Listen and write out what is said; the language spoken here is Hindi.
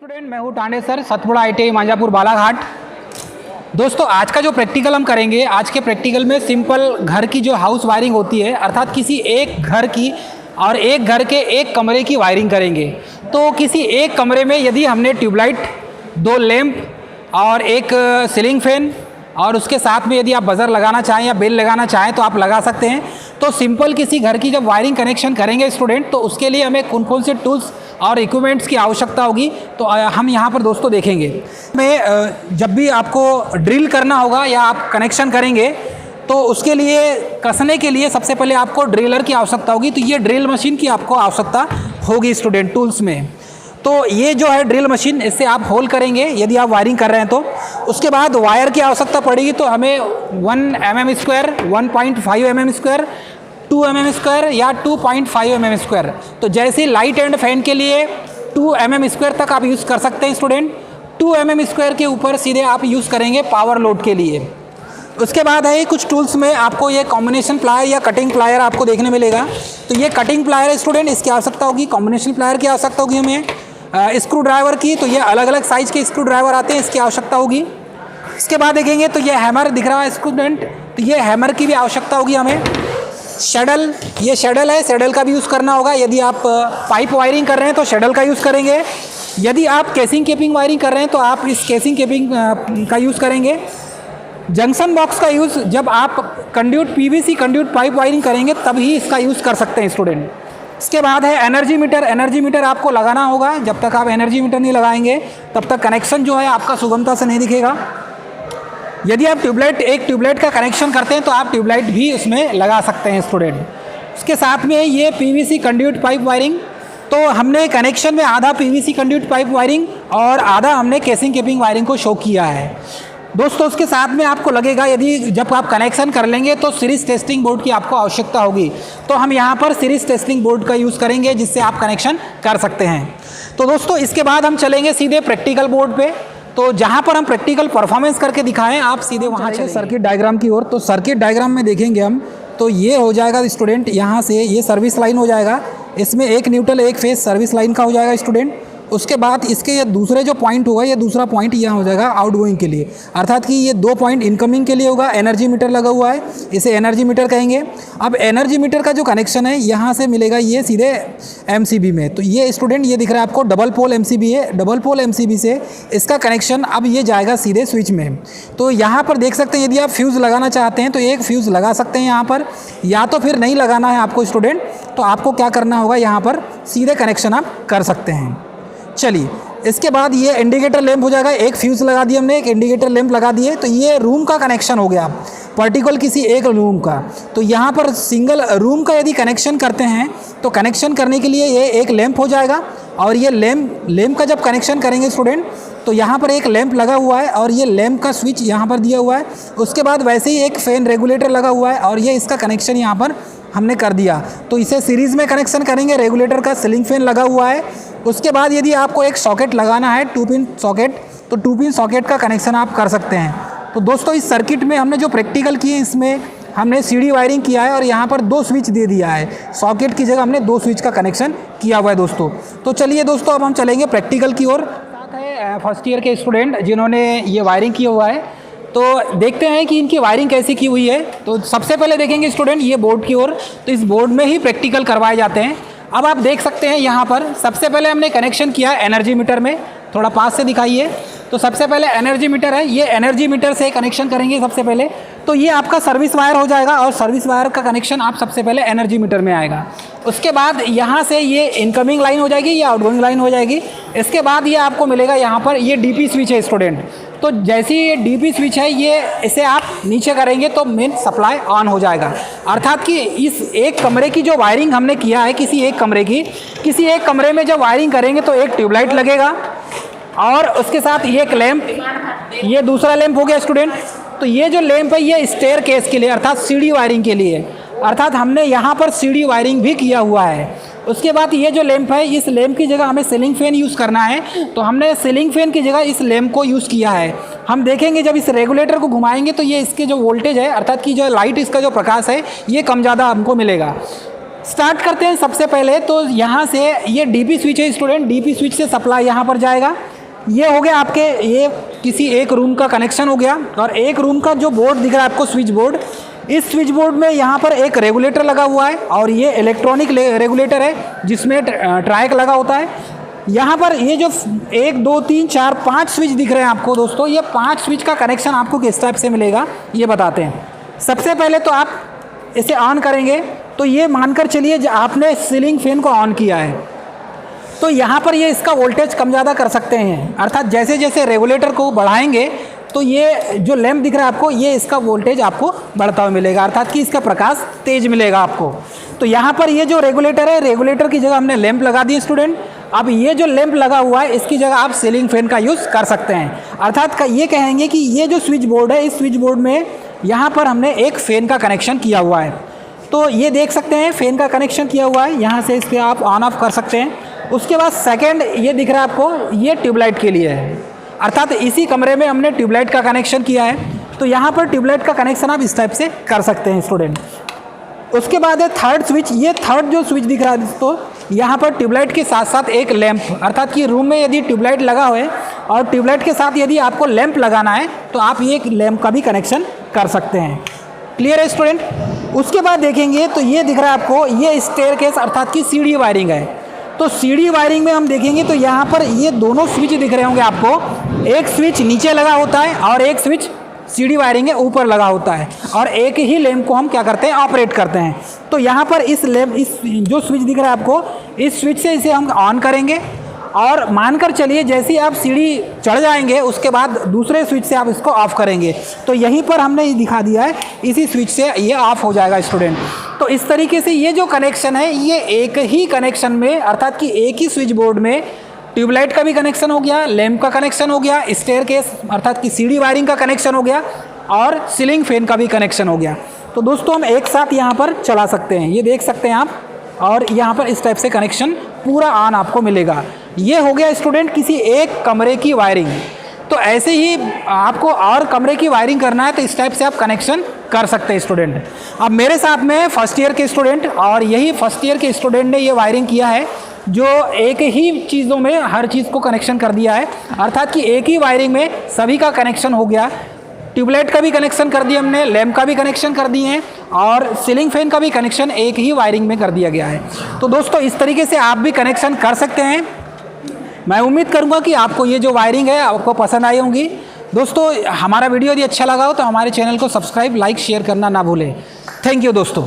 स्टूडेंट मैं हूँ टांडे सर, सतपुड़ा ITI मांझापुर बालाघाट। दोस्तों आज का जो प्रैक्टिकल हम करेंगे, आज के प्रैक्टिकल में सिंपल घर की जो हाउस वायरिंग होती है, अर्थात किसी एक घर की और एक घर के एक कमरे की वायरिंग करेंगे। तो किसी एक कमरे में यदि हमने ट्यूबलाइट, 2 लैंप और एक सीलिंग फैन और उसके साथ में यदि आप बज़र लगाना चाहें या बेल लगाना चाहें तो आप लगा सकते हैं। तो सिंपल किसी घर की जब वायरिंग कनेक्शन करेंगे स्टूडेंट, तो उसके लिए हमें कौन कौन से टूल्स और इक्विपमेंट्स की आवश्यकता होगी तो हम यहाँ पर दोस्तों देखेंगे। में जब भी आपको ड्रिल करना होगा या आप कनेक्शन करेंगे तो उसके लिए कसने के लिए सबसे पहले आपको ड्रिलर की आवश्यकता होगी। तो ये ड्रिल मशीन की आपको आवश्यकता होगी स्टूडेंट टूल्स में। तो ये जो है ड्रिल मशीन, इससे आप होल करेंगे यदि आप वायरिंग कर रहे हैं तो। उसके बाद वायर की आवश्यकता पड़ेगी, तो हमें 1 mm², 1.5 mm², 2 mm² या 2.5 mm²। तो जैसे लाइट एंड फैन के लिए 2 mm² तक आप यूज़ कर सकते हैं स्टूडेंट। 2 mm² के ऊपर सीधे आप यूज़ करेंगे पावर लोड के लिए। उसके बाद है कुछ टूल्स में आपको ये कॉम्बिनेशन प्लायर या कटिंग प्लायर आपको देखने मिलेगा। तो ये कटिंग प्लायर है स्टूडेंट, इसकी आवश्यकता होगी। कॉम्बिनेशन प्लायर की आवश्यकता होगी हमें। स्क्रू ड्राइवर की, तो ये अलग अलग साइज़ के स्क्रू ड्राइवर आते हैं, इसकी आवश्यकता होगी। इसके बाद देखेंगे तो ये हैमर दिख रहा है स्टूडेंट, तो ये हैमर की भी आवश्यकता होगी हमें। शेडल, ये शेडल है, शेडल का भी यूज़ करना होगा। यदि आप पाइप वायरिंग कर रहे हैं तो शेडल का यूज़ करेंगे। यदि आप केसिंग केपिंग वायरिंग कर रहे हैं तो आप इस केसिंग केपिंग का यूज़ करेंगे। जंक्शन बॉक्स का यूज़ जब आप conduit PVC conduit pipe wiring करेंगे तभी इसका यूज़ कर सकते हैं स्टूडेंट। इसके बाद है एनर्जी मीटर। एनर्जी मीटर आपको लगाना होगा। जब तक आप एनर्जी मीटर नहीं लगाएंगे तब तक कनेक्शन जो है आपका सुगमता से नहीं दिखेगा। यदि आप एक ट्यूबलाइट का कनेक्शन करते हैं तो आप ट्यूबलाइट भी उसमें लगा सकते हैं स्टूडेंट। उसके साथ में ये PVC कंड्यूट पाइप वायरिंग, तो हमने कनेक्शन में आधा PVC कंड्यूट पाइप वायरिंग और आधा हमने केसिंग केपिंग वायरिंग को शो किया है दोस्तों। उसके साथ में आपको लगेगा यदि जब आप कनेक्शन कर लेंगे तो सीरीज टेस्टिंग बोर्ड की आपको आवश्यकता होगी। तो हम यहाँ पर सीरीज टेस्टिंग बोर्ड का यूज़ करेंगे जिससे आप कनेक्शन कर सकते हैं। तो दोस्तों इसके बाद हम चलेंगे सीधे प्रैक्टिकल बोर्ड पे। तो जहाँ पर हम प्रैक्टिकल परफॉर्मेंस करके दिखाएं, आप सीधे वहाँ चलें सर्किट डायग्राम की ओर। तो सर्किट डायग्राम में देखेंगे हम, तो ये हो जाएगा स्टूडेंट, यहाँ से ये सर्विस लाइन हो जाएगा। इसमें एक न्यूट्रल एक फेज सर्विस लाइन का हो जाएगा स्टूडेंट। उसके बाद इसके ये दूसरे जो पॉइंट होगा, ये दूसरा पॉइंट यहाँ हो जाएगा आउटगोइंग के लिए, अर्थात कि ये 2 पॉइंट इनकमिंग के लिए होगा। एनर्जी मीटर लगा हुआ है, इसे एनर्जी मीटर कहेंगे। अब एनर्जी मीटर का जो कनेक्शन है यहाँ से मिलेगा ये सीधे MCB में। तो ये स्टूडेंट ये दिख रहा है आपको डबल पोल MCB है। डबल पोल MCB से इसका कनेक्शन अब ये जाएगा सीधे स्विच में। तो यहाँ पर देख सकते हैं यदि आप फ्यूज़ लगाना चाहते हैं तो एक फ्यूज़ लगा सकते हैं यहाँ पर, या तो फिर नहीं लगाना है आपको स्टूडेंट तो आपको क्या करना होगा, यहाँ पर सीधे कनेक्शन आप कर सकते हैं। चलिए इसके बाद ये इंडिकेटर लैंप हो जाएगा। एक फ्यूज़ लगा दिया हमने, एक इंडिकेटर लैंप लगा दिए। तो ये रूम का कनेक्शन हो गया, पर्टिकुलर किसी एक रूम का। तो यहाँ पर सिंगल रूम का यदि कनेक्शन करते हैं तो कनेक्शन करने के लिए ये एक लैंप हो जाएगा। और ये लैंप का जब कनेक्शन करेंगे स्टूडेंट तो यहाँ पर एक लैंप लगा हुआ है और ये लैंप का स्विच यहाँ पर दिया हुआ है। उसके बाद वैसे ही एक फ़ैन रेगुलेटर लगा हुआ है और ये इसका कनेक्शन यहाँ पर हमने कर दिया। तो इसे सीरीज़ में कनेक्शन करेंगे। रेगुलेटर का सीलिंग फैन लगा हुआ है। उसके बाद यदि आपको एक सॉकेट लगाना है, 2 पिन सॉकेट, तो 2 पिन सॉकेट का कनेक्शन आप कर सकते हैं। तो दोस्तों इस सर्किट में हमने जो प्रैक्टिकल किए इसमें हमने CD वायरिंग किया है और यहाँ पर 2 स्विच दे दिया है। सॉकेट की जगह हमने 2 स्विच का कनेक्शन किया हुआ है दोस्तों। तो चलिए दोस्तों अब हम चलेंगे प्रैक्टिकल की ओर। साथ है फर्स्ट ईयर के स्टूडेंट जिन्होंने ये वायरिंग किया हुआ है। तो देखते हैं कि इनकी वायरिंग कैसी की हुई है। तो सबसे पहले देखेंगे स्टूडेंट ये बोर्ड की ओर। तो इस बोर्ड में ही प्रैक्टिकल करवाए जाते हैं। अब आप देख सकते हैं यहाँ पर सबसे पहले हमने कनेक्शन किया एनर्जी मीटर में। थोड़ा पास से दिखाइए। तो सबसे पहले एनर्जी मीटर है, ये एनर्जी मीटर से कनेक्शन करेंगे सबसे पहले। तो ये आपका सर्विस वायर हो जाएगा और सर्विस वायर का कनेक्शन आप सबसे पहले एनर्जी मीटर में आएगा। उसके बाद यहाँ से ये इनकमिंग लाइन हो जाएगी, ये आउटगोइंग लाइन हो जाएगी। इसके बाद ये आपको मिलेगा यहाँ पर ये DP स्विच है स्टूडेंट। तो जैसे ये DP स्विच है, ये इसे आप नीचे करेंगे तो मेन सप्लाई ऑन हो जाएगा। अर्थात कि इस एक कमरे की जो वायरिंग हमने किया है, किसी एक कमरे में जब वायरिंग करेंगे तो एक ट्यूबलाइट लगेगा और उसके साथ ये एक लैंप, ये दूसरा लैंप हो गया स्टूडेंट। तो ये जो लैंप है ये स्टेयर केस के लिए अर्थात CD वायरिंग के लिए, अर्थात हमने यहाँ पर CD वायरिंग भी किया हुआ है। उसके बाद ये जो लैंप है, इस लैंप की जगह हमें सीलिंग फैन यूज़ करना है। तो हमने सीलिंग फैन की जगह इस लैंप को यूज़ किया है। हम देखेंगे जब इस रेगुलेटर को घुमाएंगे तो ये इसके जो वोल्टेज है, अर्थात कि जो लाइट इसका जो प्रकाश है, ये कम ज़्यादा हमको मिलेगा। स्टार्ट करते हैं सबसे पहले। तो यहाँ से ये डीपी स्विच है स्टूडेंट, डीपी स्विच से सप्लाई यहाँ पर जाएगा। ये हो गया आपके, ये किसी एक रूम का कनेक्शन हो गया। और एक रूम का जो बोर्ड दिख रहा है आपको, स्विच बोर्ड, इस स्विच बोर्ड में यहाँ पर एक रेगुलेटर लगा हुआ है और ये इलेक्ट्रॉनिक रेगुलेटर है जिसमें ट्रायक लगा होता है। यहाँ पर ये जो 1 2 3 4 5 स्विच दिख रहे हैं आपको दोस्तों, ये 5 स्विच का कनेक्शन आपको किस टाइप से मिलेगा ये बताते हैं। सबसे पहले तो आप इसे ऑन करेंगे तो ये मानकर चलिए आपने सीलिंग फैन को ऑन किया है, तो यहाँ पर ये इसका वोल्टेज कम ज़्यादा कर सकते हैं। अर्थात जैसे जैसे रेगुलेटर को बढ़ाएंगे तो ये जो लैंप दिख रहा है आपको, ये इसका वोल्टेज आपको बढ़ता हुआ मिलेगा, अर्थात कि इसका प्रकाश तेज मिलेगा आपको। तो यहाँ पर ये जो रेगुलेटर है, रेगुलेटर की जगह हमने लैंप लगा दी स्टूडेंट। अब ये जो लैंप लगा हुआ है इसकी जगह आप सीलिंग फैन का यूज़ कर सकते हैं। अर्थात ये कहेंगे कि ये जो स्विच बोर्ड है, इस स्विच बोर्ड में यहाँ पर हमने एक फ़ैन का कनेक्शन किया हुआ है। तो ये देख सकते हैं फ़ैन का कनेक्शन किया हुआ है, यहाँ से इस पर आप ऑन ऑफ कर सकते हैं। उसके बाद सेकंड ये दिख रहा है आपको, ये ट्यूबलाइट के लिए है, अर्थात इसी कमरे में हमने ट्यूबलाइट का कनेक्शन किया है। तो यहाँ पर ट्यूबलाइट का कनेक्शन आप इस टाइप से कर सकते हैं स्टूडेंट। उसके बाद है थर्ड स्विच। ये थर्ड जो स्विच दिख रहा है दोस्तों, यहाँ पर ट्यूबलाइट के साथ साथ एक लैंप, अर्थात कि रूम में यदि ट्यूबलाइट लगा हुआ है और ट्यूबलाइट के साथ यदि आपको लैंप लगाना है तो आप ये लैंप का भी कनेक्शन कर सकते हैं। क्लियर है स्टूडेंट। उसके बाद देखेंगे तो ये दिख रहा है आपको, ये स्टेयरकेस अर्थात कि सीढ़ी वायरिंग है। तो सीढ़ी वायरिंग में हम देखेंगे तो यहाँ पर ये दोनों स्विच दिख रहे होंगे आपको, एक स्विच नीचे लगा होता है और एक स्विच सीढ़ी वायरिंग है ऊपर लगा होता है, और एक ही लैंप को हम क्या करते हैं, ऑपरेट करते हैं। तो यहाँ पर इस लैंप, इस जो स्विच दिख रहा है आपको, इस स्विच से इसे हम ऑन करेंगे और मानकर चलिए जैसे ही आप सीढ़ी चढ़ जाएंगे उसके बाद दूसरे स्विच से आप इसको ऑफ करेंगे। तो यहीं पर हमने ये दिखा दिया है, इसी स्विच से ये ऑफ हो जाएगा स्टूडेंट। तो इस तरीके से ये जो कनेक्शन है, ये एक ही कनेक्शन में, अर्थात कि एक ही स्विच बोर्ड में ट्यूबलाइट का भी कनेक्शन हो गया, लैंप का कनेक्शन हो गया, स्टेयरकेस अर्थात कि सीढ़ी वायरिंग का कनेक्शन हो गया और सीलिंग फैन का भी कनेक्शन हो गया। तो दोस्तों हम एक साथ यहाँ पर चला सकते हैं, ये देख सकते हैं आप, और यहाँ पर इस टाइप से कनेक्शन पूरा ऑन आपको मिलेगा। ये हो गया स्टूडेंट किसी एक कमरे की वायरिंग। तो ऐसे ही आपको और कमरे की वायरिंग करना है तो इस टाइप से आप कनेक्शन कर सकते हैं स्टूडेंट। अब मेरे साथ में फर्स्ट ईयर के स्टूडेंट, और यही फर्स्ट ईयर के स्टूडेंट ने ये वायरिंग किया है, जो एक ही चीज़ों में हर चीज़ को कनेक्शन कर दिया है, अर्थात कि एक ही वायरिंग में सभी का कनेक्शन हो गया। ट्यूबलाइट का भी कनेक्शन कर दिया हमने, लैंप का भी कनेक्शन कर दिए हैं और सीलिंग फैन का भी कनेक्शन एक ही वायरिंग में कर दिया गया है। तो दोस्तों इस तरीके से आप भी कनेक्शन कर सकते हैं। मैं उम्मीद करूंगा कि आपको ये जो वायरिंग है आपको पसंद आई होंगी। दोस्तों हमारा वीडियो यदि अच्छा लगा हो तो हमारे चैनल को सब्सक्राइब, लाइक, शेयर करना ना भूलें। थैंक यू दोस्तों।